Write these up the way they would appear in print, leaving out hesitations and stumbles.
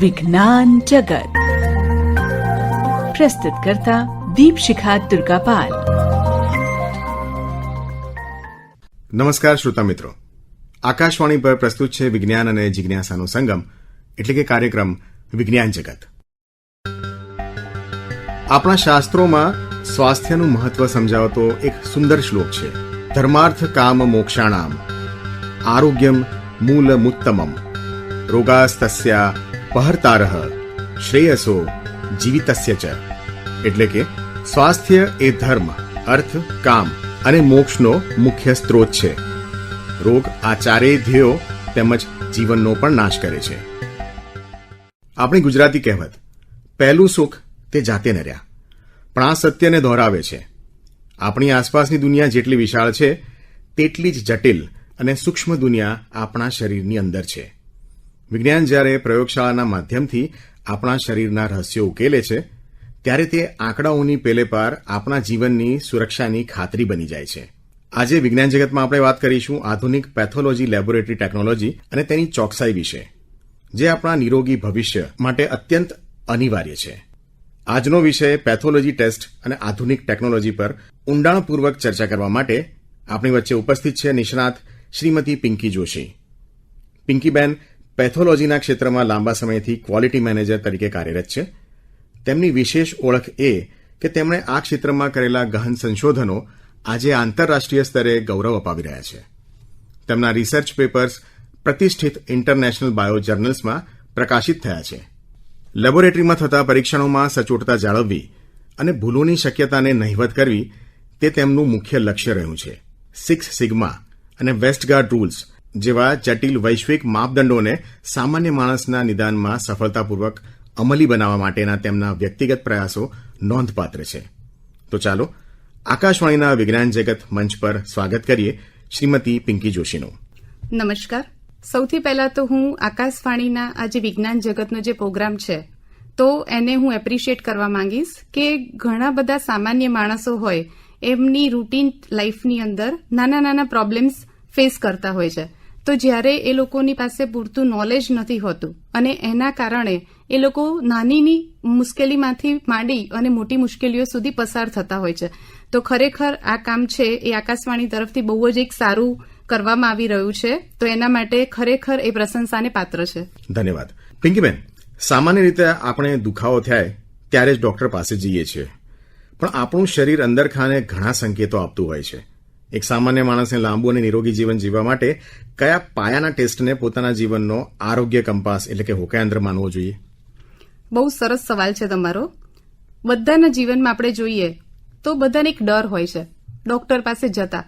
વિજ્ઞાન જગત પ્રસ્તુત કરતા દીપશિખા દુર્ગાપાલ. નમસ્કાર શ્રોતા મિત્રો, આકાશવાણી પર પ્રસ્તુત છે વિજ્ઞાન અને જિજ્ઞાસાનો સંગમ, એટલે કે કાર્યક્રમ વિજ્ઞાન જગત. આપણા શાસ્ત્રોમાં સ્વાસ્થ્યનું મહત્વ સમજાવતો એક સુંદર શ્લોક છે. ધર્માર્થ કામ મોક્ષાણામ આરોગ્યમ મૂલમુત્તમમ રોગાસ્તસ્યા પહર્તારઃ શ્રેયસો જીવિતસ્ય ચ. એટલે કે સ્વાસ્થ્ય એ ધર્મ, અર્થ, કામ અને મોક્ષનો મુખ્ય સ્ત્રોત છે. રોગ આ ચારેય ધ્યેયો તેમજ જીવનનો પણ નાશ કરે છે. આપણી ગુજરાતી કહેવત પહેલું સુખ તે જાતે નર્યા પણ આ સત્યને દોહરાવે છે. આપણી આસપાસની દુનિયા જેટલી વિશાળ છે તેટલી જ જટિલ અને સૂક્ષ્મ દુનિયા આપણા શરીરની અંદર છે. વિજ્ઞાન જ્યારે પ્રયોગશાળાના માધ્યમથી આપણા શરીરના રહસ્યો ઉકેલે છે ત્યારે તે આંકડાઓની પેલે પાર આપણા જીવનની સુરક્ષાની ખાતરી બની જાય છે. આજે વિજ્ઞાન જગતમાં આપણે વાત કરીશું આધુનિક પેથોલોજી લેબોરેટરી ટેકનોલોજી અને તેની ચોકસાઈ વિશે, જે આપણા નિરોગી ભવિષ્ય માટે અત્યંત અનિવાર્ય છે. આજનો વિષય પેથોલોજી ટેસ્ટ અને આધુનિક ટેકનોલોજી પર ઊંડાણપૂર્વક ચર્ચા કરવા માટે આપણી વચ્ચે ઉપસ્થિત છે નિષ્ણાત શ્રીમતી પિંકી જોશી. પિંકીબેન પેથોલોજીના ક્ષેત્રમાં લાંબા સમયથી ક્વોલિટી મેનેજર તરીકે કાર્યરત છે. તેમની વિશેષ ઓળખ એ કે તેમણે આ ક્ષેત્રમાં કરેલા ગહન સંશોધનો આજે આંતરરાષ્ટ્રીય સ્તરે ગૌરવ અપાવી રહ્યા છે. તેમના રિસર્ચ પેપર્સ પ્રતિષ્ઠિત ઇન્ટરનેશનલ બાયો જર્નલ્સમાં પ્રકાશિત થયા છે. લેબોરેટરીમાં થતા પરીક્ષણોમાં સચોટતા જાળવવી અને ભૂલોની શક્યતાને નહિવત કરવી તે તેમનું મુખ્ય લક્ષ્ય રહ્યું છે. 6 સિગ્મા અને વેસ્ટગાર્ડ રૂલ્સ જેવા જટિલ વૈશ્વિક માપદંડોને સામાન્ય માણસના નિદાનમાં સફળતાપૂર્વક અમલી બનાવવા માટેના તેમના વ્યક્તિગત પ્રયાસો નોંધપાત્ર છે. તો ચાલો આકાશવાણીના વિજ્ઞાન જગત મંચ પર સ્વાગત કરીએ શ્રીમતી પિંકી જોશીનું. નમસ્કાર. સૌથી પહેલા તો હું આકાશવાણીના આજે વિજ્ઞાન જગતનો જે પ્રોગ્રામ છે તો એને હું એપ્રિશિએટ કરવા માંગીશ કે ઘણા બધા સામાન્ય માણસો હોય એમની રૂટીન લાઈફની અંદર નાના નાના પ્રોબ્લેમ્સ ફેસ કરતા હોય છે. તો જ્યારે એ લોકોની પાસે પૂરતું નોલેજ નથી હોતું અને એના કારણે એ લોકો નાની મુશ્કેલીમાંથી માંડી અને મોટી મુશ્કેલીઓ સુધી પસાર થતા હોય છે. તો ખરેખર આ કામ છે એ આકાશવાણી તરફથી બહુ જ એક સારું કરવામાં આવી રહ્યું છે. તો એના માટે ખરેખર એ પ્રશંસાને પાત્ર છે. ધન્યવાદ. પિંકીબેન, સામાન્ય રીતે આપણે દુખાવો થાય ત્યારે જ ડોક્ટર પાસે જઈએ છીએ, પણ આપણું શરીર અંદર ખાને ઘણા સંકેતો આપતું હોય છે. એક સામાન્ય માણસને લાંબુ અને નિરોગી જીવન જીવવા માટે કયા પાયાના ટેસ્ટને પોતાના જીવનનો આરોગ્ય કંપાસ એટલે કે હોકાયંત્ર માનવો જોઈએ? બહુ સરસ સવાલ છે તમારો. બધાના જીવનમાં આપણે જોઈએ તો બધાને એક ડર હોય છે ડોક્ટર પાસે જતા.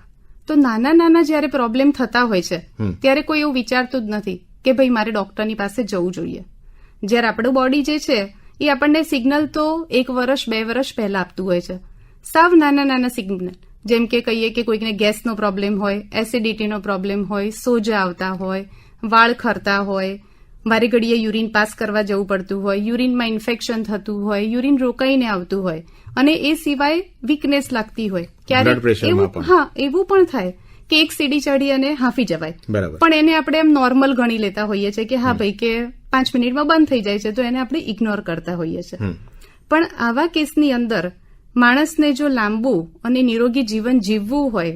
તો નાના નાના જ્યારે પ્રોબ્લેમ થતા હોય છે ત્યારે કોઈ એવું વિચારતું જ નથી કે ભાઈ મારે ડોક્ટરની પાસે જવું જોઈએ. જ્યારે આપણું બોડી જે છે એ આપણને સિગ્નલ તો 1 વર્ષ 2 વર્ષ પહેલા આપતું હોય છે. સાવ નાના નાના સિગ્નલ, જેમ કે કહીએ કે કોઈકને ગેસનો પ્રોબ્લેમ હોય, એસિડિટીનો પ્રોબ્લેમ હોય, સોજા આવતા હોય, વાળ ખરતા હોય, વારે ઘડીએ યુરિન પાસ કરવા જવું પડતું હોય, યુરિનમાં ઇન્ફેક્શન થતું હોય, યુરિન રોકાઈને આવતું હોય અને એ સિવાય વીકનેસ લાગતી હોય. ક્યારેક એવું પણ થાય કે એક સીડી ચડી અને હાંફી જવાય, પણ એને આપણે એમ નોર્મલ ગણી લેતા હોઈએ છીએ કે હા ભાઈ કે 5 મિનિટમાં બંધ થઈ જાય છે, તો એને આપણે ઇગ્નોર કરતા હોઈએ છીએ. પણ આવા કેસની અંદર માણસને જો લાંબુ અને નિરોગી જીવન જીવવું હોય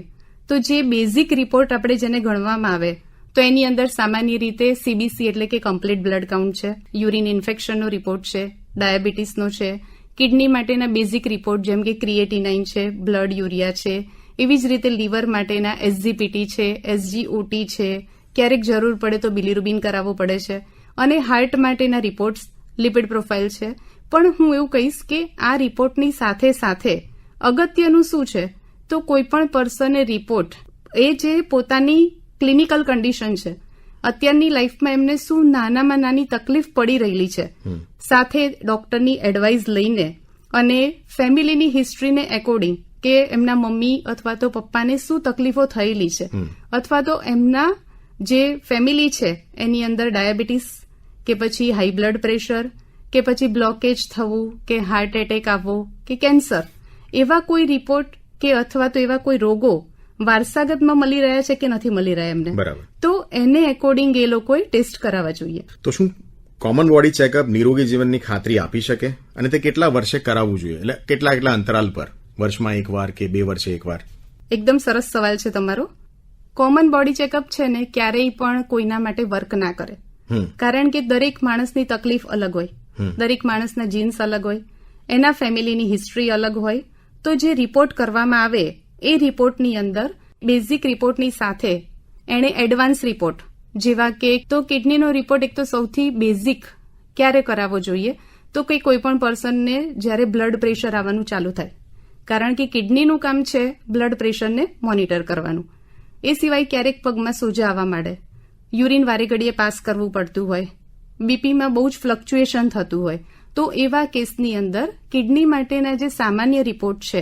તો જે બેઝિક રિપોર્ટ આપણે જેને ગણવામાં આવે તો એની અંદર સામાન્ય રીતે સીબીસી એટલે કે કમ્પ્લીટ બ્લડ કાઉન્ટ છે, યુરિન ઇન્ફેક્શનનો રિપોર્ટ છે, ડાયાબિટીસનો છે, કિડની માટેના બેઝિક રિપોર્ટ જેમ કે ક્રિએટિનાઇન છે, બ્લડ યુરિયા છે, એવી જ રીતે લીવર માટેના એસજીપીટી છે, એસજીઓટી છે, ક્યારેક જરૂર પડે તો બિલિરુબિન કરાવવો પડે છે, અને હાર્ટ માટેના રિપોર્ટ્સ, લિપિડ પ્રોફાઇલ છે. પણ હું એવું કહીશ કે આ રિપોર્ટની સાથે સાથે અગત્યનું શું છે તો કોઈ પણ પર્સને રિપોર્ટ એ જે પોતાની ક્લિનિકલ કન્ડિશન છે, અત્યારની લાઈફમાં એમને શું નાનામાં નાની તકલીફ પડી રહેલી છે, સાથે ડોક્ટરની એડવાઇસ લઈને અને ફેમિલીની હિસ્ટ્રીને એકોર્ડિંગ કે એમના મમ્મી અથવા તો પપ્પાને શું તકલીફો થયેલી છે અથવા તો એમના જે ફેમિલી છે એની અંદર ડાયાબિટીસ કે પછી હાઈ બ્લડ પ્રેશર કે પછી બ્લોકેજ થવું કે હાર્ટ એટેક આવવો કે કેન્સર, એવા કોઈ રિપોર્ટ કે અથવા તો એવા કોઈ રોગો વારસાગતમાં મળી રહ્યા છે કે નથી મળી રહ્યા એમને, બરાબર. તો એને એકોર્ડિંગ એ લોકોએ ટેસ્ટ કરાવવા જોઈએ. તો શું કોમન બોડી ચેકઅપ નિરોગી જીવનની ખાતરી આપી શકે અને તે કેટલા વર્ષે કરાવવું જોઈએ, એટલે કેટલા અંતરાલ પર, વર્ષમાં એકવાર કે 2 વર્ષે એકવાર? એકદમ સરસ સવાલ છે તમારો. કોમન બોડી ચેકઅપ છે ને ક્યારેય પણ કોઈના માટે વર્ક ના કરે, કારણ કે દરેક માણસની તકલીફ અલગ હોય, દરેક માણસના જીન્સ અલગ હોય, એના ફેમિલીની હિસ્ટ્રી અલગ હોય. તો જે રિપોર્ટ કરવામાં આવે એ રિપોર્ટની અંદર બેઝિક રિપોર્ટની સાથે એણે એડવાન્સ રિપોર્ટ, જેવા કે તો કિડનીનો રિપોર્ટ એક તો સૌથી બેઝિક ક્યારે કરાવવો જોઈએ, તો કે કોઈ પણ પર્સનને જ્યારે બ્લડ પ્રેશર આવવાનું ચાલુ થાય, કારણ કે કિડનીનું કામ છે બ્લડ પ્રેશરને મોનિટર કરવાનું. એ સિવાય ક્યારેક પગમાં સોજા આવવા માંડે, યુરિન વારે ઘડીએ પાસ કરવું પડતું હોય, બીપીમાં બહુ જ ફ્લક્ચ્યુએશન થતું હોય, તો એવા કેસની અંદર કિડની માટેના જે સામાન્ય રિપોર્ટ છે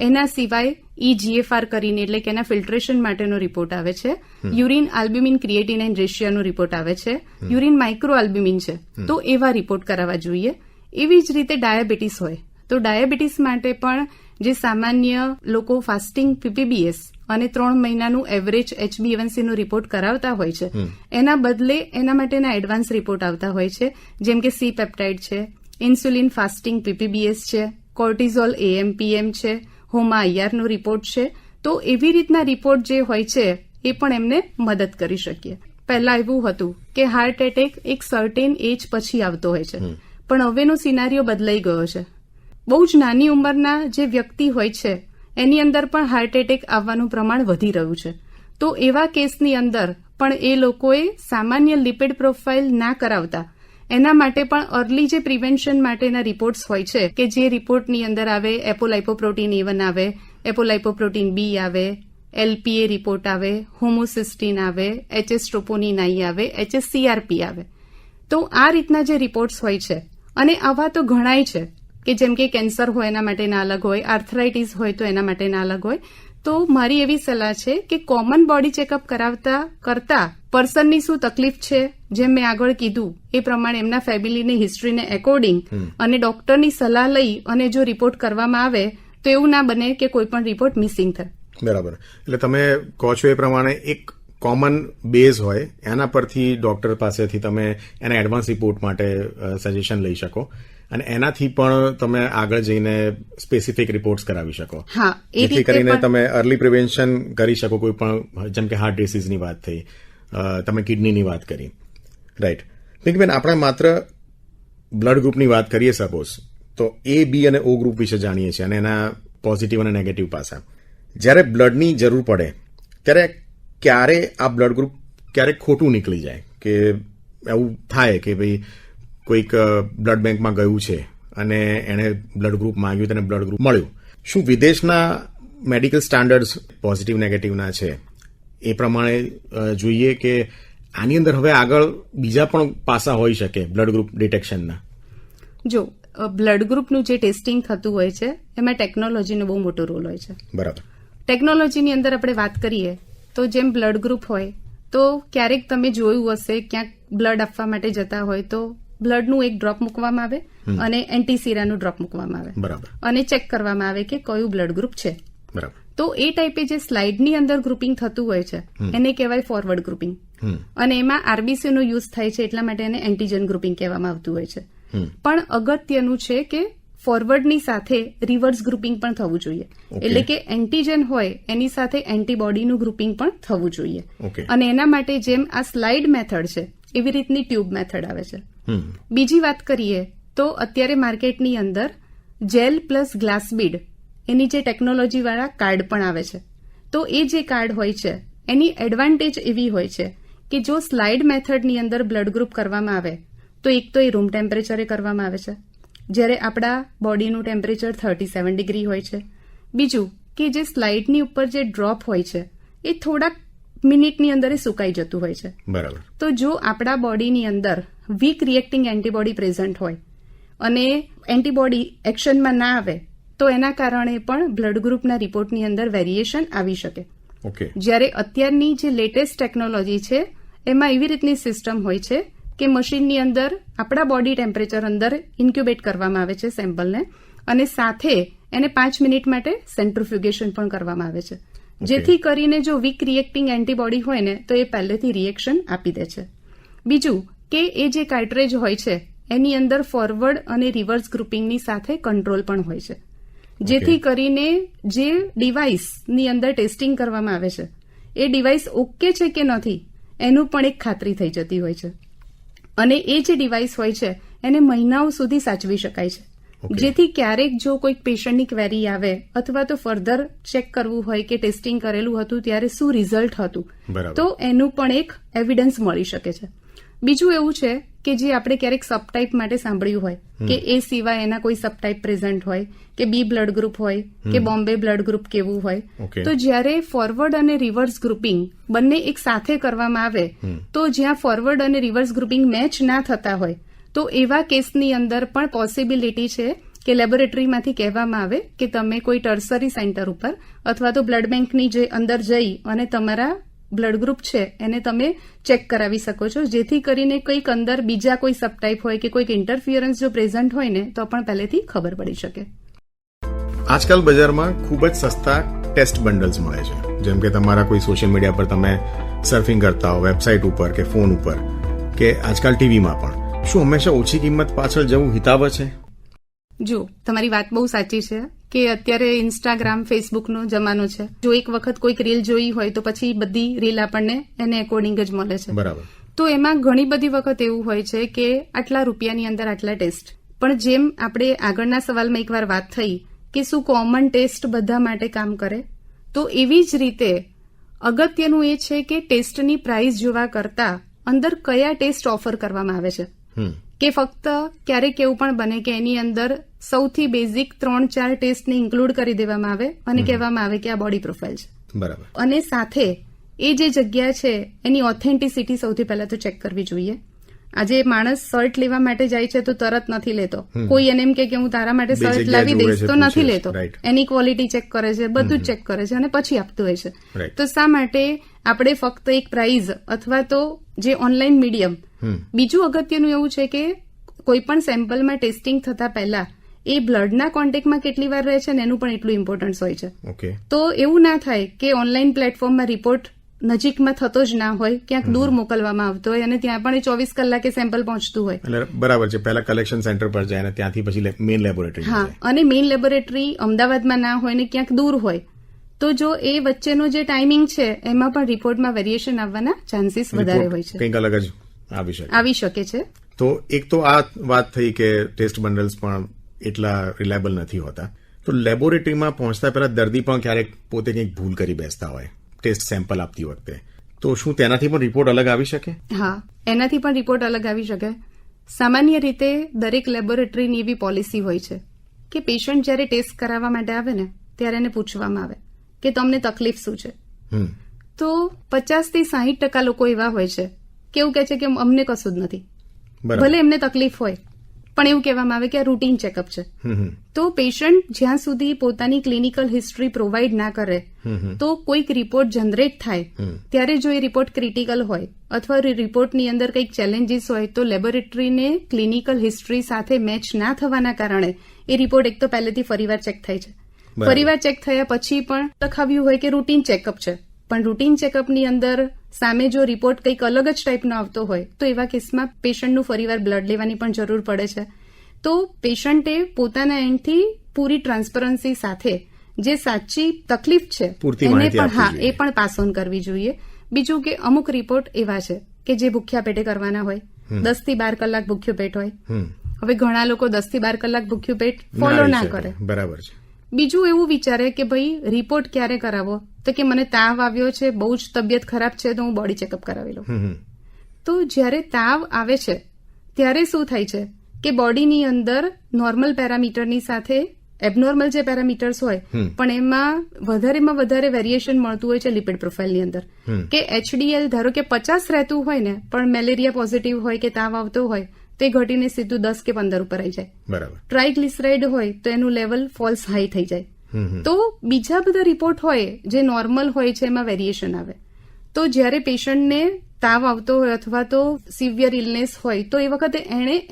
એના સિવાય GFR કરીને, એટલે કે એના ફિલ્ટ્રેશન માટેનો રિપોર્ટ આવે છે, યુરિન આલ્બ્યુમિન ક્રિએટિનાઇન રેશિયોનો રિપોર્ટ આવે છે, યુરિન માઇક્રો આલ્બ્યુમિન છે, તો એવા રિપોર્ટ કરાવવા જોઈએ. એવી જ રીતે ડાયાબિટીસ હોય તો ડાયાબિટીસ માટે પણ જે સામાન્ય લોકો ફાસ્ટિંગ PPBS અને 3 મહિનાનું એવરેજ HbA1c નો રિપોર્ટ કરાવતા હોય છે, એના બદલે એના માટેના એડવાન્સ રિપોર્ટ આવતા હોય છે, જેમ કે C પેપ્ટાઇડ છે, ઇન્સ્યુલિન ફાસ્ટિંગ PPBS છે, કોર્ટિઝોલ AMPM છે, હોમા IR નો રિપોર્ટ છે. તો એવી રીતના રિપોર્ટ જે હોય છે એ પણ એમને મદદ કરી શકીએ. પહેલા એવું હતું કે હાર્ટ એટેક એક સર્ટેન એજ પછી આવતો હોય છે, પણ હવેનો સિનારીઓ બદલાઈ ગયો છે. બહુ જ નાની ઉંમરના જે વ્યક્તિ હોય છે એની અંદર પણ હાર્ટ એટેક આવવાનું પ્રમાણ વધી રહ્યું છે. તો એવા કેસની અંદર પણ એ લોકોએ સામાન્ય લિપિડ પ્રોફાઇલ ના કરાવતા એના માટે પણ અર્લી જે પ્રિવેન્શન માટેના રિપોર્ટ્સ હોય છે, કે જે રિપોર્ટની અંદર આવે એપોલાઇપોપ્રોટીન A1 આવે, એપોલાઇપોપ્રોટીન B આવે, LPA રિપોર્ટ આવે, હોમોસિસ્ટીન આવે, HS ટ્રોપોનિન I આવે, HSCRP આવે. તો આ રીતના જે રિપોર્ટ્સ હોય છે, અને આવા તો ઘણાય છે કે જેમ કે કેન્સર હોય એના માટેના અલગ હોય, આર્થરાઇટિસ હોય તો એના માટેના અલગ હોય. તો મારી એવી સલાહ છે કે કોમન બોડી ચેકઅપ કરાવતા કરતા પર્સનની શું તકલીફ છે, જેમ મેં આગળ કીધું એ પ્રમાણે એમના ફેમિલીની હિસ્ટ્રીને એકોર્ડિંગ અને ડોક્ટરની સલાહ લઈ અને જો રિપોર્ટ કરવામાં આવે તો એવું ના બને કે કોઈ પણ રિપોર્ટ મિસિંગ થાય. બરાબર. એટલે તમે કહો છો એ પ્રમાણે એક કોમન બેઝ હોય, એના પરથી ડોક્ટર પાસેથી તમે એના એડવાન્સ રિપોર્ટ માટે સજેશન લઈ શકો અને એનાથી પણ તમે આગળ જઈને સ્પેસિફિક રિપોર્ટ્સ કરાવી શકો, જેથી કરીને તમે અર્લી પ્રિવેન્શન કરી શકો. કોઈ પણ જેમ કે હાર્ટ ડિસીઝની વાત થઈ, તમે કિડનીની વાત કરી, રાઈટ. પિંકીબેન, આપણે માત્ર બ્લડ ગ્રુપની વાત કરીએ સપોઝ, તો A, B અને O ગ્રુપ વિશે જાણીએ છીએ અને એના પોઝિટિવ અને નેગેટિવ પાસા. જ્યારે બ્લડની જરૂર પડે ત્યારે ક્યારે આ બ્લડ ગ્રુપ ક્યારેક ખોટું નીકળી જાય, કે એવું થાય કે ભાઈ કોઈક બ્લડ બેંકમાં ગયું છે અને એણે બ્લડ ગ્રુપ માંગ્યું તેને બ્લડ ગ્રુપ મળ્યું. શું વિદેશના મેડિકલ સ્ટાન્ડર્ડ્સ પોઝિટિવ નેગેટિવના છે એ પ્રમાણે જોઈએ કે આની અંદર હવે આગળ બીજા પણ પાસા હોઈ શકે બ્લડ ગ્રુપ ડિટેક્શનના? જો બ્લડ ગ્રુપનું જે ટેસ્ટિંગ થતું હોય છે એમાં ટેકનોલોજીનો બહુ મોટો રોલ હોય છે. બરાબર. ટેકનોલોજીની અંદર આપણે વાત કરીએ તો જેમ બ્લડ ગ્રુપ હોય તો ક્યારેક તમે જોયું હશે ક્યાંક બ્લડ આપવા માટે જતા હોય તો બ્લડનું એક ડ્રોપ મૂકવામાં આવે અને એન્ટીસીરાનું ડ્રોપ મૂકવામાં આવે, બરાબર, અને ચેક કરવામાં આવે કે કયું બ્લડ ગ્રુપ છે. બરાબર. તો એ ટાઈપે જે સ્લાઇડની અંદર ગ્રુપિંગ થતું હોય છે એને કહેવાય ફોરવર્ડ ગ્રુપિંગ, અને એમાં RBC નો યુઝ થાય છે એટલા માટે એને એન્ટીજન ગ્રુપિંગ કહેવામાં આવતું હોય છે. પણ અગત્યનું છે કે ફોરવર્ડની સાથે રિવર્સ ગ્રુપિંગ પણ થવું જોઈએ, એટલે કે એન્ટીજન હોય એની સાથે એન્ટીબોડીનું ગ્રુપિંગ પણ થવું જોઈએ. અને એના માટે જેમ આ સ્લાઇડ મેથડ છે એવી રીતની ટ્યુબ મેથડ આવે છે. બીજી વાત કરીએ તો અત્યારે માર્કેટની અંદર જેલ પ્લસ ગ્લાસ બીડ એની જે ટેકનોલોજી વાળા કાર્ડ પણ આવે છે. તો એ જે કાર્ડ હોય છે એની એડવાન્ટેજ એવી હોય છે કે જો સ્લાઇડ મેથડની અંદર બ્લડ ગ્રુપ કરવામાં આવે તો એક તો એ રૂમ ટેમ્પરેચરે કરવામાં આવે છે, જ્યારે આપણા બોડીનું ટેમ્પરેચર 37 ડિગ્રી હોય છે. બીજું કે જે સ્લાઇડની ઉપર જે ડ્રોપ હોય છે એ થોડાક મિનિટની અંદર એ સુકાઈ જતું હોય છે. બરાબર. તો જો આપણા બોડીની અંદર વીક રિએક્ટિંગ એન્ટીબોડી પ્રેઝન્ટ હોય અને એન્ટીબોડી એક્શનમાં ના આવે તો એના કારણે પણ બ્લડ ગ્રુપના રિપોર્ટની અંદર વેરિએશન આવી શકે. જ્યારે અત્યારની જે લેટેસ્ટ ટેકનોલોજી છે એમાં એવી રીતની સિસ્ટમ હોય છે કે મશીનની અંદર આપણા બોડી ટેમ્પરેચર અંદર ઇન્ક્યુબેટ કરવામાં આવે છે સેમ્પલને, અને સાથે એને 5 મિનિટ માટે સેન્ટ્રીફ્યુગેશન પણ કરવામાં આવે છે, જેથી કરીને જો વીક રિએક્ટિંગ એન્ટીબોડી હોય ને તો એ પહેલેથી રિએક્શન આપી દે છે. બીજું કે એ જે કાર્ટ્રેજ હોય છે એની અંદર ફોરવર્ડ અને રિવર્સ ગ્રુપિંગની સાથે કંટ્રોલ પણ હોય છે, જેથી કરીને જે ડિવાઇસની અંદર ટેસ્ટિંગ કરવામાં આવે છે એ ડિવાઇસ ઓકે છે કે નથી એનું પણ એક ખાતરી થઈ જતી હોય છે. અને એ જે ડિવાઇસ હોય છે એને મહિનાઓ સુધી સાચવી શકાય છે, જેથી ક્યારેક જો કોઈક પેશન્ટની ક્વેરી આવે અથવા તો ફર્ધર ચેક કરવું હોય કે ટેસ્ટિંગ કરેલું હતું ત્યારે શું રિઝલ્ટ હતું, તો એનું પણ એક એવિડન્સ મળી શકે છે. બીજું એવું છે કે જે આપણે ક્યારેક સબટાઇપ માટે સાંભળ્યું હોય કે એ સિવાય એના કોઈ સબટાઇપ પ્રેઝન્ટ હોય કે બી બ્લડ ગ્રુપ હોય કે બોમ્બે બ્લડ ગ્રુપ કેવું હોય, તો જ્યારે ફોરવર્ડ અને રિવર્સ ગ્રુપિંગ બંને એક સાથે કરવામાં આવે તો જ્યાં ફોરવર્ડ અને રિવર્સ ગ્રુપિંગ મેચ ના થતા હોય તો એવા કેસની અંદર પણ પોસિબિલિટી છે કે લેબોરેટરીમાંથી કહેવામાં આવે કે તમે કોઈ ટર્સરી સેન્ટર ઉપર અથવા તો બ્લડ બેંકની જે અંદર જઈ અને તમારા બ્લડ ગ્રુપ છે એને તમે ચેક કરાવી શકો છો, જેથી કરીને કંઈક અંદર બીજા કોઈ સબટાઇપ હોય કે કોઈક ઇન્ટરફિયરન્સ જો પ્રેઝન્ટ હોય ને તો પણ પહેલેથી ખબર પડી શકે. આજકાલ બજારમાં ખૂબ જ સસ્તા ટેસ્ટ બંડલ્સ મળે છે, જેમ કે તમારા કોઈ સોશિયલ મીડિયા પર તમે સર્ફિંગ કરતા હો, વેબસાઇટ ઉપર કે ફોન ઉપર કે આજકાલ ટીવીમાં પણ. શું હંમેશા ઓછી કિંમત પાછળ જવું હિતાવહ છે? જો તમારી વાત બહુ સાચી છે કે અત્યારે ઇન્સ્ટાગ્રામ ફેસબુકનો જમાનો છે. જો એક વખત કોઈક રીલ જોઈ હોય તો પછી બધી રીલ આપણને એને એકોર્ડિંગ જ મળે છે. બરાબર. તો એમાં ઘણી બધી વખત એવું હોય છે કે આટલા રૂપિયાની અંદર આટલા ટેસ્ટ, પણ જેમ આપણે આગળના સવાલમાં એકવાર વાત થઈ કે શું કોમન ટેસ્ટ બધા માટે કામ કરે, તો એવી જ રીતે અગત્યનું એ છે કે ટેસ્ટની પ્રાઇસ જોવા કરતા અંદર કયા ટેસ્ટ ઓફર કરવામાં આવે છે. કે ફક્ત ક્યારેક એવું પણ બને કે એની અંદર સૌથી બેઝિક 3-4 ટેસ્ટને ઇન્ક્લુડ કરી દેવામાં આવે અને કહેવામાં આવે કે આ બોડી પ્રોફાઇલ છે. બરાબર. અને સાથે એ જે જગ્યા છે એની ઓથેન્ટિસિટી સૌથી પહેલા તો ચેક કરવી જોઈએ. આજે માણસ શર્ટ લેવા માટે જાય છે તો તરત નથી લેતો, કોઈ એને એમ કે હું તારા માટે શર્ટ લાવી દઈશ તો નથી લેતો, એની ક્વોલિટી ચેક કરે છે, બધું જ ચેક કરે છે અને પછી આપતું હોય છે. તો શા માટે આપણે ફક્ત એક પ્રાઇઝ અથવા તો જે ઓનલાઈન મીડિયમ. બીજું અગત્યનું એવું છે કે કોઈ પણ સેમ્પલમાં ટેસ્ટિંગ થતા પહેલા એ બ્લડના કોન્ટેક્ટમાં કેટલી વાર રહે છે ને એનું પણ એટલું ઇમ્પોર્ટન્સ હોય છે. તો એવું ના થાય કે ઓનલાઈન પ્લેટફોર્મમાં રિપોર્ટ નજીકમાં થતો જ ના હોય, ક્યાંક દૂર મોકલવામાં આવતો હોય અને ત્યાં પણ 24 કલાકે સેમ્પલ પહોંચતું હોય. બરાબર છે. પહેલા કલેક્શન સેન્ટર પર જાય અને ત્યાંથી પછી મેઇન લેબોરેટરી. હા, અને મેઇન લેબોરેટરી અમદાવાદમાં ના હોય ને ક્યાંક દૂર હોય તો જો એ વચ્ચેનો જે ટાઈમિંગ છે એમાં પણ રિપોર્ટમાં વેરિએશન આવવાના ચાન્સીસ વધારે હોય છે, કંઈક અલગ જ આવી શકે છે. તો એક તો આ વાત થઈ કે ટેસ્ટ બંડલ્સ પણ એટલા રિલાયબલ નથી હોતા. તો લેબોરેટરીમાં પહોંચતા પહેલા દર્દી પણ ક્યારેક પોતે કંઈક ભૂલ કરી બેસતા હોય ટેસ્ટ સેમ્પલ આપતી વખતે, તો શું તેનાથી પણ રિપોર્ટ અલગ આવી શકે? હા, એનાથી પણ રિપોર્ટ અલગ આવી શકે. સામાન્ય રીતે દરેક લેબોરેટરીની એવી પોલિસી હોય છે કે પેશન્ટ જ્યારે ટેસ્ટ કરાવવા માટે આવે ને ત્યારે એને પૂછવામાં આવે કે તમને તકલીફ શું છે. તો 50 થી 60% લોકો એવા હોય છે કે એવું કહે છે કે અમને કશું જ નથી, ભલે એમને તકલીફ હોય પણ એવું કહેવામાં આવે કે આ રૂટીન ચેકઅપ છે. તો પેશન્ટ જ્યાં સુધી પોતાની ક્લિનિકલ હિસ્ટ્રી પ્રોવાઈડ ના કરે તો કોઈક રિપોર્ટ જનરેટ થાય ત્યારે જો એ રિપોર્ટ ક્રિટિકલ હોય અથવા રિપોર્ટની અંદર કંઈક ચેલેન્જીસ હોય તો લેબોરેટરીને ક્લિનિકલ હિસ્ટ્રી સાથે મેચ ના થવાના કારણે એ રિપોર્ટ એક તો પહેલેથી ફરીવાર ચેક થાય છે. ફરીવાર ચેક થયા પછી પણ લખાવ્યું હોય કે રૂટીન ચેકઅપ છે, પણ રૂટીન ચેકઅપની અંદર સામે જો રિપોર્ટ કંઈક અલગ જ ટાઈપનો આવતો હોય તો એવા કેસમાં પેશન્ટનું ફરીવાર બ્લડ લેવાની પણ જરૂર પડે છે. તો પેશન્ટે પોતાના એન્ડથી પૂરી ટ્રાન્સપરન્સી સાથે જે સાચી તકલીફ છે એને પણ એ પણ પાસ ઓન કરવી જોઈએ. બીજું કે અમુક રિપોર્ટ એવા છે કે જે ભૂખ્યા પેટે કરવાના હોય, 10 થી 12 કલાક ભૂખ્યું પેટ હોય. હવે ઘણા લોકો 10 થી 12 કલાક ભૂખ્યું પેટ ફોલો ના કરે. બરાબર છે. બીજું એવું વિચારે કે ભાઈ રિપોર્ટ ક્યારે કરાવો, તો કે મને તાવ આવ્યો છે, બહુ જ તબિયત ખરાબ છે તો હું બોડી ચેકઅપ કરાવી લઉં. તો જ્યારે તાવ આવે છે ત્યારે શું થાય છે કે બોડીની અંદર નોર્મલ પેરામીટરની સાથે એબનોર્મલ જે પેરામીટર્સ હોય પણ એમાં વધારેમાં વધારે વેરિએશન મળતું હોય છે લિપિડ પ્રોફાઇલની અંદર. કે HDL ધારો કે 50 રહેતું હોય ને પણ મેલેરિયા પોઝિટિવ હોય કે તાવ આવતો હોય તે ઘટીને સીધું 10 કે 15 ઉપર આવી જાય. બરાબર. ટ્રાઇગ્લિસરાઇડ હોય તો એનું લેવલ ફોલ્સ હાઈ થઈ જાય. તો બીજા બધા રિપોર્ટ હોય જે નોર્મલ હોય છે એમાં વેરિએશન આવે. તો જ્યારે પેશન્ટને તાવ આવતો હોય અથવા તો સિવિયર ઇલનેસ હોય તો એ વખતે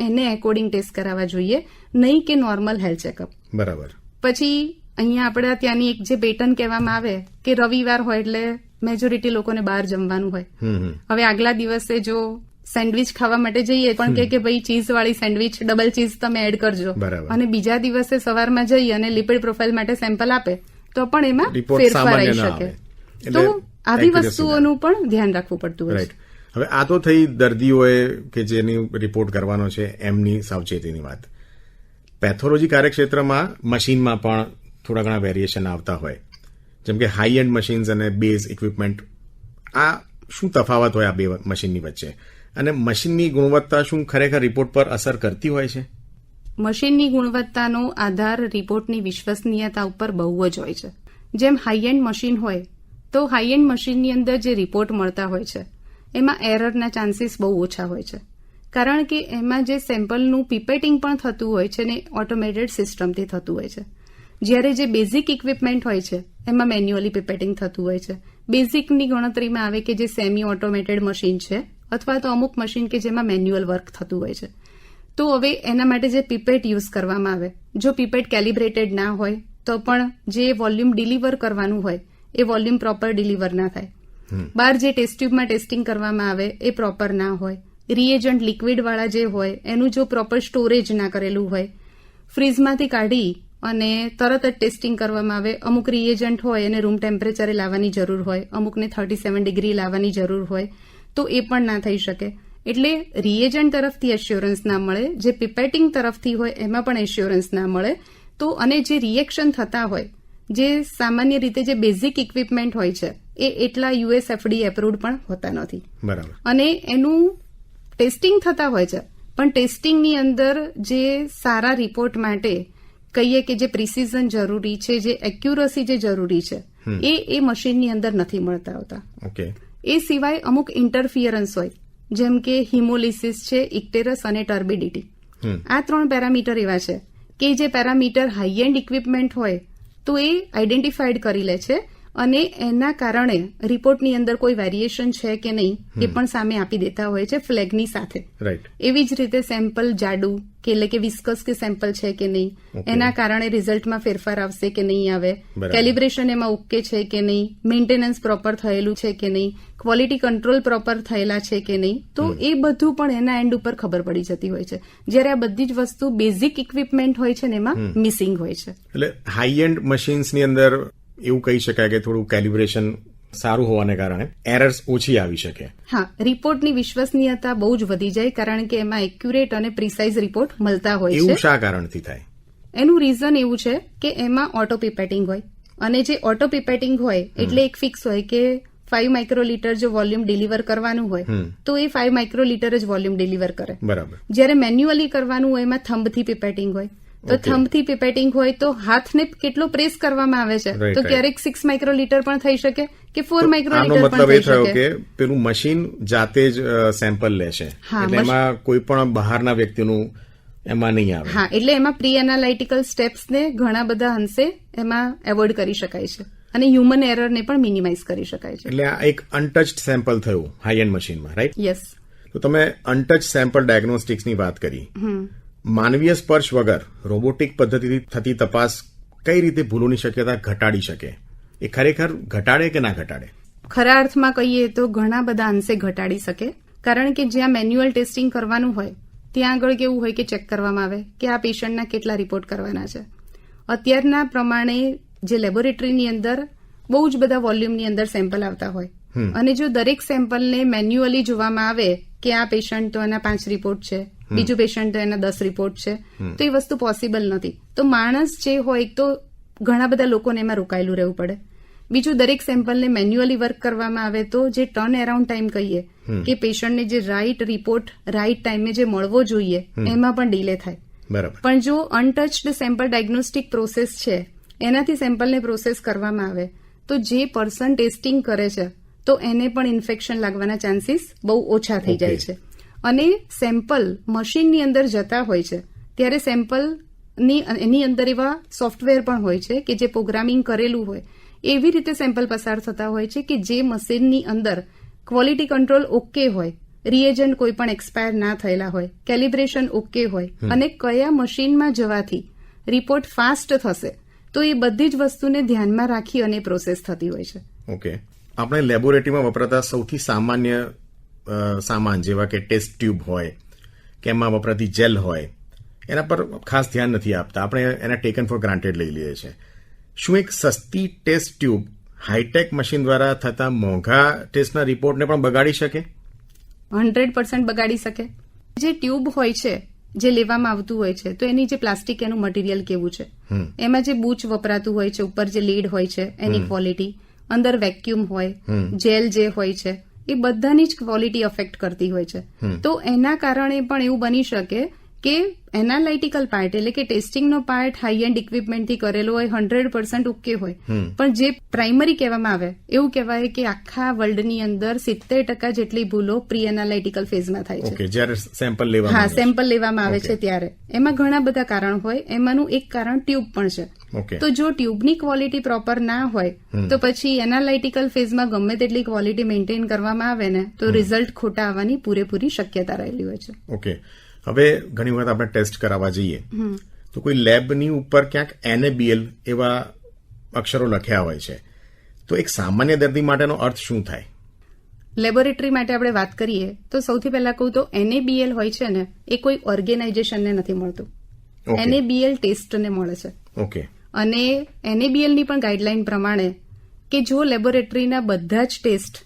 એને એકોર્ડિંગ ટેસ્ટ કરાવવા જોઈએ, નહીં કે નોર્મલ હેલ્થ ચેકઅપ. બરાબર. પછી અહીંયા આપણા ત્યાંની એક જે પેટર્ન કહેવામાં આવે કે રવિવાર હોય એટલે મેજોરિટી લોકોને બહાર જમવાનું હોય. હવે આગલા દિવસે જો સેન્ડવિચ ખાવા માટે જઈએ પણ કે ભાઈ ચીઝ વાળી સેન્ડવિચ ડબલ ચીઝ તમે એડ કરજો, અને બીજા દિવસે સવારમાં જઈ અને લિપિડ પ્રોફાઇલ માટે સેમ્પલ આપે તો પણ એમાં ફેરફાર આવી શકે. તો આવી વસ્તુઓનું પણ ધ્યાન રાખવું પડતું હોય. હવે આ તો થઈ દર્દીઓએ કે જેની રિપોર્ટ કરવાનો છે એમની સાવચેતીની વાત. પેથોલોજી કાર્યક્ષેત્રમાં મશીનમાં પણ થોડા ઘણા વેરિએશન આવતા હોય, જેમ કે હાઈ એન્ડ મશીન્સ અને બેઝ ઇક્વિપમેન્ટ. આ શું તફાવત હોય આ બે મશીનની વચ્ચે, અને મશીનની ગુણવત્તા શું ખરેખર રિપોર્ટ પર અસર કરતી હોય છે? મશીનની ગુણવત્તાનો આધાર રિપોર્ટની વિશ્વસનીયતા ઉપર બહુ જ હોય છે. જેમ હાઈ એન્ડ મશીન હોય તો હાઈ એન્ડ મશીનની અંદર જે રિપોર્ટ મળતા હોય છે એમાં એરરના ચાન્સીસ બહુ ઓછા હોય છે, કારણ કે એમાં જે સેમ્પલનું પીપેટિંગ પણ થતું હોય છે ને ઓટોમેટેડ સિસ્ટમથી થતું હોય છે. જ્યારે જે બેઝિક ઇક્વિપમેન્ટ હોય છે એમાં મેન્યુઅલી પીપેટિંગ થતું હોય છે. બેઝિકની ગણતરીમાં આવે કે જે સેમી ઓટોમેટેડ મશીન છે અથવા તો અમુક મશીન કે જેમાં મેન્યુઅલ વર્ક થતું હોય છે. તો હવે એના માટે જે પીપેટ યુઝ કરવામાં આવે, જો પીપેટ કેલિબ્રેટેડ ના હોય તો પણ જે વોલ્યુમ ડિલિવર કરવાનું હોય એ વોલ્યુમ પ્રોપર ડિલિવર ના થાય. બહાર જે ટેસ્ટ ટ્યુબમાં ટેસ્ટિંગ કરવામાં આવે એ પ્રોપર ના હોય. રિએજન્ટ લિક્વિડ વાળા જે હોય એનું જો પ્રોપર સ્ટોરેજ ના કરેલું હોય, ફ્રીઝમાંથી કાઢી અને તરત જ ટેસ્ટિંગ કરવામાં આવે. અમુક રિએજન્ટ હોય એને રૂમ ટેમ્પરેચરે લાવવાની જરૂર હોય, અમુકને 37 ડિગ્રી લાવવાની જરૂર હોય, તો એ પણ ના થઈ શકે. એટલે રિએજન્ટ તરફથી એશ્યોરન્સ ના મળે, જે પીપેટિંગ તરફથી હોય એમાં પણ એશ્યોરન્સ ના મળે. તો અને જે રિએક્શન થતા હોય, જે સામાન્ય રીતે જે બેઝિક ઇક્વિપમેન્ટ હોય છે એ એટલા યુએસએફડી એપ્રુવડ પણ હોતા નથી. બરાબર. અને એનું ટેસ્ટિંગ થતા હોય છે, પણ ટેસ્ટિંગની અંદર જે સારા રિપોર્ટ માટે કહીએ કે જે પ્રિસિઝન જરૂરી છે, જે એક્યુરસી જે જરૂરી છે એ મશીનની અંદર નથી મળતા હોતા. એ સિવાય અમુક ઇન્ટરફિયરન્સ હોય, જેમ કે હિમોલિસિસ છે, ઇક્ટેરસ અને ટર્બિડિટી. આ 3 પેરામીટર એવા છે કે જે પેરામીટર હાઈ એન્ડ ઇક્વિપમેન્ટ હોય તો એ આઈડેન્ટિફાઈડ કરી લે છે અને એના કારણે રિપોર્ટની અંદર કોઈ વેરિએશન છે કે નહીં એ પણ સામે આપી દેતા હોય છે ફ્લેગની સાથે. એવી જ રીતે સેમ્પલ જાડું કે એટલે કે વિસ્કસ કે સેમ્પલ છે કે નહીં, એના કારણે રિઝલ્ટમાં ફેરફાર આવશે કે નહીં આવે, કેલિબ્રેશન એમાં ઓકે છે કે નહીં, મેન્ટેનન્સ પ્રોપર થયેલું છે કે નહીં, ક્વોલિટી કંટ્રોલ પ્રોપર થયેલા છે કે નહીં, તો એ બધું પણ એના એન્ડ ઉપર ખબર પડી જતી હોય છે. જ્યારે આ બધી જ વસ્તુ બેઝિક ઇક્વિપમેન્ટ હોય છે ને એમાં મિસિંગ હોય છે. એટલે હાઈ એન્ડ મશીન્સની અંદર એવું કહી શકાય કે થોડું કેલિબ્રેશન સારું હોવાને કારણે એરર્સ ઓછી આવી શકે. હા, રિપોર્ટની વિશ્વસનીયતા બહુ જ વધી જાય, કારણ કે એમાં એક્યુરેટ અને પ્રિસાઇઝ રિપોર્ટ મળતા હોય છે. એવું શા કારણથી થાય? એનું રીઝન એવું છે કે એમાં ઓટો પીપેટિંગ હોય, અને જે ઓટો પીપેટિંગ હોય એટલે એક ફિક્સ હોય કે 5 માઇક્રોલીટર જો વોલ્યુમ ડિલિવર કરવાનું હોય તો એ 5 માઇક્રોલીટર જ વોલ્યુમ ડિલિવર કરે. બરાબર. જ્યારે મેન્યુઅલી કરવાનું હોય એમાં થંબથી પીપેટિંગ હોય, તો થંબથી પીપેટિંગ હોય તો હાથને કેટલો પ્રેસ કરવામાં આવે છે, તો ક્યારેક 6 માઇક્રોલીટર પણ થઈ શકે કે 4 માઇક્રોલીટર પણ થઈ શકે. આનો મતલબ એ થયો કે પેલું મશીન જાતે જ સેમ્પલ લેશે, એટલે એમાં કોઈ પણ બહારના વ્યક્તિનું એમાં નહીં આવે. હા, એટલે એમાં પ્રી એનાલાઇટિકલ સ્ટેપ્સને ઘણા બધા અંશે એમાં એવોઇડ કરી શકાય છે અને હ્યુમન એરરને પણ મિનિમાઇઝ કરી શકાય છે. એટલે આ એક અનટચ્ડ સેમ્પલ થયું હાઈ એન્ડ મશીનમાં, રાઈટ? યસ. તો તમે અનટચ સેમ્પલ ડાયગ્નોસ્ટિક્સની વાત કરી. માનવીય સ્પર્શ વગર રોબોટિક પદ્ધતિથી થતી તપાસ કઈ રીતે ભૂલોની શક્યતા ઘટાડી શકે? એ ખરેખર ઘટાડે કે ના ઘટાડે? ખરા અર્થમાં કહીએ તો ઘણા બધા અંશે ઘટાડી શકે, કારણ કે જ્યાં મેન્યુઅલ ટેસ્ટિંગ કરવાનું હોય ત્યાં આગળ કેવું હોય કે ચેક કરવામાં આવે કે આ પેશન્ટના કેટલા રિપોર્ટ કરવાના છે. અત્યારના પ્રમાણે જે લેબોરેટરીની અંદર બહુ જ બધા વોલ્યુમની અંદર સેમ્પલ આવતા હોય, અને જો દરેક સેમ્પલને મેન્યુઅલી જોવામાં આવે કે આ પેશન્ટ તો એના 5 રિપોર્ટ છે, બીજું પેશન્ટ તો એના 10 રિપોર્ટ છે, તો એ વસ્તુ પોસિબલ નથી. તો માણસ જે હોય તો ઘણા બધા લોકોને એમાં રોકાયેલું રહેવું પડે. બીજું, દરેક સેમ્પલને મેન્યુઅલી વર્ક કરવામાં આવે તો જે ટર્ન અરાઉન્ડ ટાઈમ કહીએ કે પેશન્ટને જે રાઈટ રિપોર્ટ રાઈટ ટાઈમે જે મળવો જોઈએ એમાં પણ ડિલે થાય. બરાબર. પણ જો અનટચ્ડ સેમ્પલ ડાયગ્નોસ્ટિક પ્રોસેસ છે એનાથી સેમ્પલને પ્રોસેસ કરવામાં આવે તો જે પર્સન ટેસ્ટિંગ કરે છે તો એને પણ ઇન્ફેક્શન લાગવાના ચાન્સીસ બહુ ઓછા થઈ જાય છે. અને સેમ્પલ મશીનની અંદર જતા હોય છે ત્યારે સેમ્પલની એની અંદર એવા સોફ્ટવેર પણ હોય છે કે જે પ્રોગ્રામિંગ કરેલું હોય, એવી રીતે સેમ્પલ પસાર થતા હોય છે કે જે મશીનની અંદર ક્વોલિટી કંટ્રોલ ઓકે હોય, રિએજન્ટ કોઈ પણ એક્સપાયર ના થયેલા હોય, કેલિબ્રેશન ઓકે હોય, અને કયા મશીનમાં જવાથી રિપોર્ટ ફાસ્ટ થશે તો એ બધી જ વસ્તુને ધ્યાનમાં રાખી અને પ્રોસેસ થતી હોય છે. ઓકે, આપણે લેબોરેટરીમાં વપરાતા સૌથી સામાન્ય સામાન જેવા કે ટેસ્ટ ટ્યુબ હોય કે એમાં વપરાતી જેલ હોય એના પર ખાસ ધ્યાન નથી આપતા, આપણે એને ટેકન ફોર ગ્રાન્ટેડ લઈ લઈએ છીએ. શું એક સસ્તી ટેસ્ટ ટ્યુબ હાઈટેક મશીન દ્વારા થતા મોંઘા ટેસ્ટના રિપોર્ટને પણ બગાડી શકે? 100% બગાડી શકે. જે ટ્યુબ હોય છે જે લેવામાં આવતું હોય છે તો એની જે પ્લાસ્ટિક એનું મટીરિયલ કેવું છે, એમાં જે બૂચ વપરાતું હોય છે, ઉપર જે લીડ હોય છે એની ક્વોલિટી, અંદર વેક્યુમ હોય, જેલ જે હોય છે એ બધાની જ ક્વોલિટી અફેક્ટ કરતી હોય છે. તો એના કારણે પણ એવું બની શકે કે એનાલાઇટિકલ પાર્ટ એટલે કે ટેસ્ટિંગનો પાર્ટ હાઈ એન્ડ ઇક્વિપમેન્ટથી કરેલો હોય, 100% ઓકે હોય, પણ જે પ્રાઇમરી કહેવામાં આવે એવું કહેવાય કે આખા વર્લ્ડની અંદર 70% જેટલી ભૂલો પ્રી એનાલાઇટિકલ ફેઝમાં થાય છે. જ્યારે સેમ્પલ લેવામાં હા, સેમ્પલ લેવામાં આવે છે ત્યારે એમાં ઘણા બધા કારણ હોય, એમાંનું એક કારણ ટ્યુબ પણ છે. તો જો ટ્યુબની ક્વોલિટી પ્રોપર ના હોય તો પછી એનાલાઇટિકલ ફેઝમાં ગમે તેટલી ક્વોલિટી મેન્ટેન કરવામાં આવે ને તો રિઝલ્ટ ખોટા આવવાની પૂરેપૂરી શક્યતા રહેલી હોય છે. ઓકે, હવે ઘણી વખત આપણે ટેસ્ટ કરાવવા જઈએ તો કોઈ લેબની ઉપર ક્યાંક NaBl એવા અક્ષરો લખ્યા હોય છે, તો એક સામાન્ય દર્દી માટેનો અર્થ શું થાય? લેબોરેટરી માટે આપણે વાત કરીએ તો સૌથી પહેલા કહું તો NaBl હોય છે ને એ કોઈ ઓર્ગેનાઇઝેશનને નથી મળતું, NaBl ટેસ્ટને મળે છે. ઓકે, અને NaBlની પણ ગાઈડલાઈન પ્રમાણે કે જો લેબોરેટરીના બધા જ ટેસ્ટ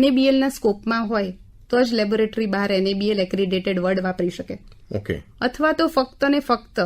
NaBlના સ્કોપમાં હોય તો જ લેબોરેટરી બહાર NaBl એક્રિડેટેડ વર્ડ વાપરી શકે. ઓકે, અથવા તો ફક્ત ને ફક્ત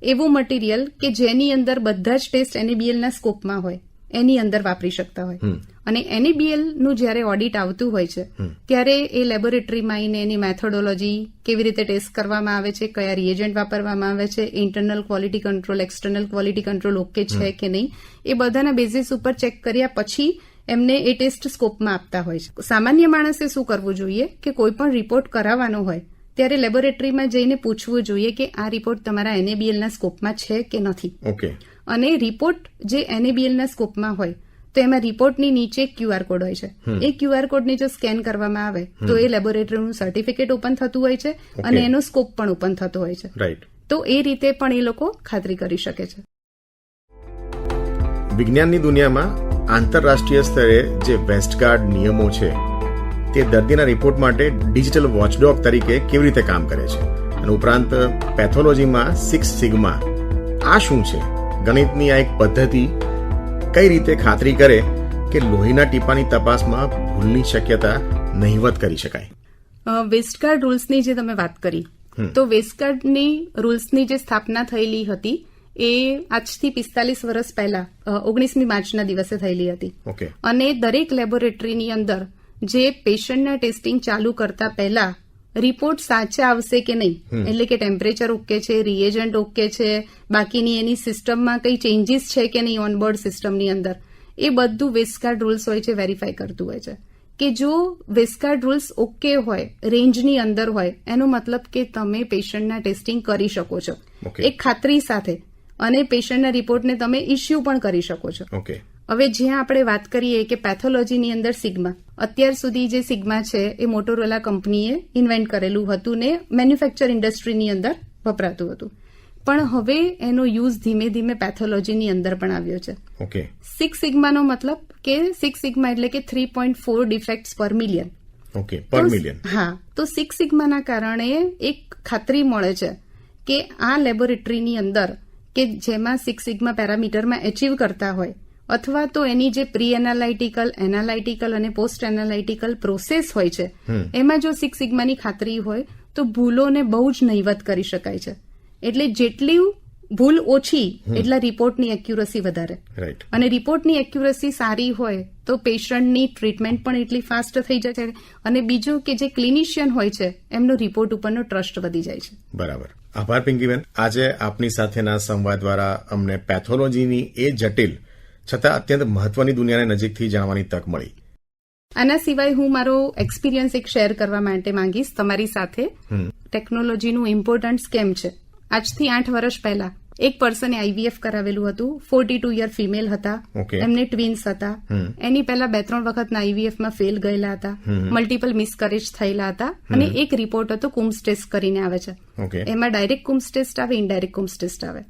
એવું મટીરિયલ કે જેની અંદર બધા જ ટેસ્ટ NaBlના સ્કોપમાં હોય એની અંદર વાપરી શકતા હોય. અને NaBl નું જયારે ઓડિટ આવતું હોય છે ત્યારે એ લેબોરેટરીમાં આવીને એની મેથોડોલોજી, કેવી રીતે ટેસ્ટ કરવામાં આવે છે, કયા રિએજન્ટ વાપરવામાં આવે છે, internal quality control, external quality control okay છે કે નહીં, એ બધાના બેઝિસ ઉપર ચેક કર્યા પછી એમને એ ટેસ્ટ સ્કોપમાં આપતા હોય છે. સામાન્ય માણસે શું કરવું જોઈએ કે કોઈ પણ રિપોર્ટ કરાવવાનો હોય ત્યારે લેબોરેટરીમાં જઈને પૂછવું જોઈએ કે આ રિપોર્ટ તમારા NaBlના સ્કોપમાં છે કે નથી. ઓકે, અને રિપોર્ટ જે NaBlના સ્કોપમાં હોય તો એમાં રિપોર્ટની નીચે QR કોડ હોય છે. એ QR કોડને જો સ્કેન કરવામાં આવે તો એ લેબોરેટરીનું સર્ટિફિકેટ ઓપન થતું હોય છે અને એનો સ્કોપ પણ ઓપન થતો હોય છે. રાઈટ. તો એ રીતે પણ એ લોકો ખાતરી કરી શકે છે. વિજ્ઞાનની દુનિયામાં આંતરરાષ્ટ્રીય સ્તરે જે વેસ્ટગાર્ડ નિયમો છે તે દર્દીના રિપોર્ટ માટે ડિજિટલ વોચડોગ તરીકે કેવી રીતે કામ કરે છે, અને ઉપરાંત પેથોલોજીમાં 6 સિગ્મા આ શું છે? ગણિતની આ એક પદ્ધતિ કઈ રીતે ખાતરી કરે કે લોહીના ટીપાની તપાસમાં ભૂલની શક્યતા નહિવત કરી શકાય? વેસ્ટગાર્ડ રૂલ્સની જે તમે વાત કરી તો વેસ્ટગાર્ડની રૂલ્સની જે સ્થાપના થયેલી હતી એ આજથી 45 વર્ષ પહેલા 19મી માર્ચના દિવસે થયેલી હતી. અને દરેક લેબોરેટરીની અંદર જે પેશન્ટના ટેસ્ટિંગ ચાલુ કરતા પહેલા રિપોર્ટ સાચા આવશે કે નહીં, એટલે કે ટેમ્પરેચર ઓકે છે, રિએજન્ટ ઓકે છે, બાકીની એની સિસ્ટમમાં કઈ ચેન્જીસ છે કે નહીં ઓનબોર્ડ સિસ્ટમની અંદર, એ બધું વેસ્ટગાર્ડ રૂલ્સ હોય છે વેરીફાઈ કરતું હોય છે. કે જો વેસ્ટગાર્ડ રૂલ્સ ઓકે હોય, રેન્જની અંદર હોય, એનો મતલબ કે તમે પેશન્ટના ટેસ્ટિંગ કરી શકો છો એક ખાતરી સાથે, અને પેશન્ટના રિપોર્ટને તમે ઇસ્યુ પણ કરી શકો છો. હવે જ્યાં આપણે વાત કરીએ કે પેથોલોજીની અંદર સિગ્મા, અત્યાર સુધી જે સિગ્મા છે એ મોટોરોલા કંપનીએ ઇન્વેન્ટ કરેલું હતું ને મેન્યુફેક્ચર ઇન્ડસ્ટ્રીની અંદર વપરાતું હતું, પણ હવે એનો યુઝ ધીમે ધીમે પેથોલોજીની અંદર પણ આવ્યો છે. 6 સિગ્માનો મતલબ કે 6 સિગ્મા એટલે કે 3.4 ડિફેક્ટ્સ પર મિલિયન. હા, તો 6 સિગ્માના કારણે એક ખાતરી મળે છે કે આ લેબોરેટરીની અંદર કે જેમાં 6 સિગ્મા પેરામીટરમાં એચીવ કરતા હોય, અથવા તો એની જે પ્રી એનાલાઇટિકલ, એનાલાઇટિકલ અને પોસ્ટ એનાલાઇટિકલ પ્રોસેસ હોય છે એમાં જો 6 સિગ્માની ખાતરી હોય તો ભૂલોને બહુ જ નહિવત કરી શકાય છે. એટલે જેટલી ભૂલ ઓછી એટલા રિપોર્ટની એક્યુરસી વધારે, અને રિપોર્ટની એક્યુરસી સારી હોય તો પેશન્ટની ટ્રીટમેન્ટ પણ એટલી ફાસ્ટ થઈ જાય છે, અને બીજું કે જે ક્લિનિશિયન હોય છે એમનો રિપોર્ટ ઉપરનો ટ્રસ્ટ વધી જાય છે. બરાબર. આભાર પિંકીબેન. આજે આપની સાથેના સંવાદ દ્વારા અમને પેથોલોજીની એ જટિલ છતાં અત્યંત મહત્વની દુનિયાને નજીકથી જાણવાની તક મળી. આના સિવાય હું મારો એક્સપિરિયન્સ એક શેર કરવા માટે માંગીશ તમારી સાથે. ટેકનોલોજીનું ઇમ્પોર્ટન્સ કેમ છે. આજથી 8 વર્ષ પહેલા એક પર્સને આઈવીએફ કરાવેલું હતું, 42 યર ફિમેલ હતા, Okay. એમને ટ્વિન્સ હતા, એની પહેલા 2-3 વખતના આઈવીએફમાં ફેલ ગયેલા હતા, મલ્ટિપલ મિસકરેજ થયેલા હતા, અને એક રિપોર્ટ હતો કુમ્સ ટેસ્ટ કરીને આવે છે, ઓકે એમાં ડાયરેક્ટ કુમ્સ ટેસ્ટ આવે, ઇનડાયરેક્ટ કુમ્સ ટેસ્ટ આવે.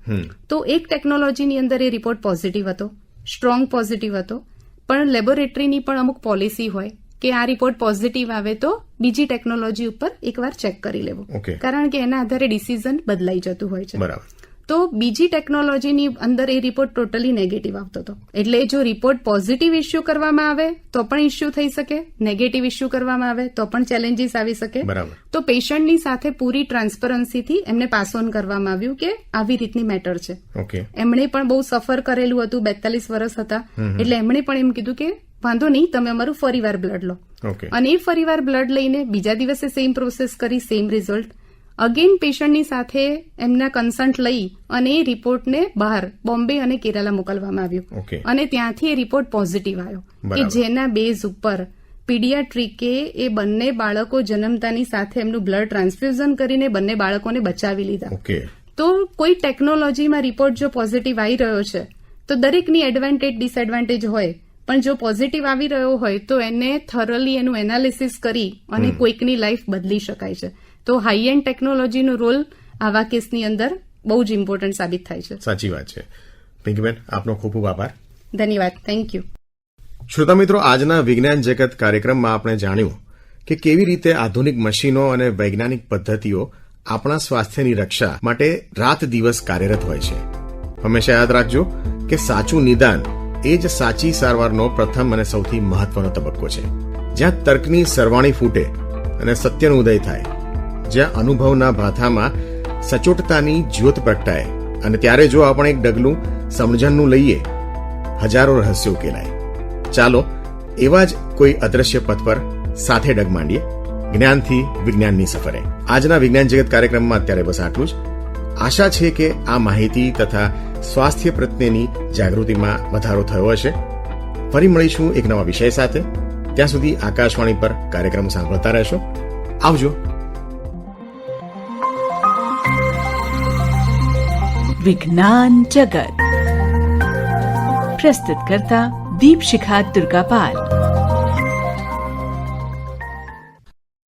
તો એક ટેકનોલોજીની અંદર એ રિપોર્ટ પોઝિટિવ હતો, સ્ટ્રોંગ પોઝિટિવ હતો, પણ લેબોરેટરીની પણ અમુક પોલિસી હોય કે આ રિપોર્ટ પોઝિટિવ આવે તો બીજી ટેકનોલોજી ઉપર એકવાર ચેક કરી લેવું, Okay. કારણ કે એના આધારે ડિસિઝન બદલાઈ જતું હોય છે. બરાબર. તો બીજી ટેકનોલોજીની અંદર એ રિપોર્ટ ટોટલી નેગેટિવ આવતો હતો. એટલે જો રિપોર્ટ પોઝિટિવ ઇસ્યુ કરવામાં આવે તો પણ ઇસ્યુ થઈ શકે, નેગેટિવ ઇસ્યુ કરવામાં આવે તો પણ ચેલેન્જીસ આવી શકે. બરાબર. તો પેશન્ટની સાથે પૂરી ટ્રાન્સપરન્સીથી એમને પાસ ઓન કરવામાં આવ્યું કે આવી રીતની મેટર છે. ઓકે એમણે પણ બહુ સફર કરેલું હતું, 42 વર્ષ હતા, એટલે એમણે પણ એમ કીધું કે વાંધો નહીં, તમે અમારું ફરીવાર બ્લડ લો. ઓકે અને એ ફરીવાર બ્લડ લઈને બીજા દિવસે સેમ પ્રોસેસ કરી, સેમ રિઝલ્ટ. અગેન પેશન્ટની સાથે એમના કન્સન્ટ લઈ અને એ રિપોર્ટને બહાર બોમ્બે અને કેરાલા મોકલવામાં આવ્યું, ઓકે અને ત્યાંથી એ રિપોર્ટ પોઝિટિવ આવ્યો કે બરાબર. જેના બેઝ ઉપર પીડિયાટ્રિકે એ બંને બાળકો જન્મતાની સાથે એમનું બ્લડ ટ્રાન્સફ્યુઝન કરીને બંને બાળકોને બચાવી લીધા. ઓકે તો કોઈ ટેકનોલોજીમાં રિપોર્ટ જો પોઝિટિવ આવી રહ્યો છે તો દરેકની એડવાન્ટેજ ડિસએડવાન્ટેજ હોય, પણ જો પોઝિટિવ આવી રહ્યો હોય તો એને થરોલી એનું એનાલિસિસ કરી અને કોઈકની લાઈફ બદલી શકાય છે. તો હાઈ એન્ડ ટેકનોલોજીનો રોલ આવા કેસની અંદર બહુ જ ઇમ્પોર્ટન્ટ સાબિત થાય છે. સાચી વાત છે. પિંકીબેન, આપનો ખૂબ ખૂબ આભાર. ધન્યવાદ. Thank you. શ્રોતા મિત્રો, આજના વિજ્ઞાન જગત કાર્યક્રમમાં આપણે જાણ્યું કે કેવી રીતે આધુનિક મશીનો અને વૈજ્ઞાનિક પદ્ધતિઓ આપણા સ્વાસ્થ્યની રક્ષા માટે રાત દિવસ કાર્યરત હોય છે. હંમેશા યાદ રાખજો કે સાચું નિદાન એ જ સાચી સારવારનો પ્રથમ અને સૌથી મહત્વનો તબક્કો છે. જ્યાં તર્કની સરવાણી ફૂટે અને સત્યનો ઉદય થાય, જ્યાં અનુભવના ભાથામાં સચોટતાની જ્યોત પ્રગટાય, અને ત્યારે જો આપણે એક ડગલું સમજણનું લઈએ, હજારો રહસ્યો ઉકેલાય. ચાલો એવા જ કોઈ અદ્રશ્ય પથ પર સાથે ડગ માંડીએ, જ્ઞાનથી વિજ્ઞાનની સફરે. આજના વિજ્ઞાન જગત કાર્યક્રમમાં અત્યારે બસ આટલું જ. આશા છે કે આ માહિતી તથા સ્વાસ્થ્ય પ્રત્યેની જાગૃતિમાં વધારો થયો હશે. ફરી મળીશું એક નવા વિષય સાથે. ત્યાં સુધી આકાશવાણી પર કાર્યક્રમ સાંભળતા રહેશો. આવજો. विज्ञान जगत प्रस्तुत करता दीपशिखा दुर्गापाल.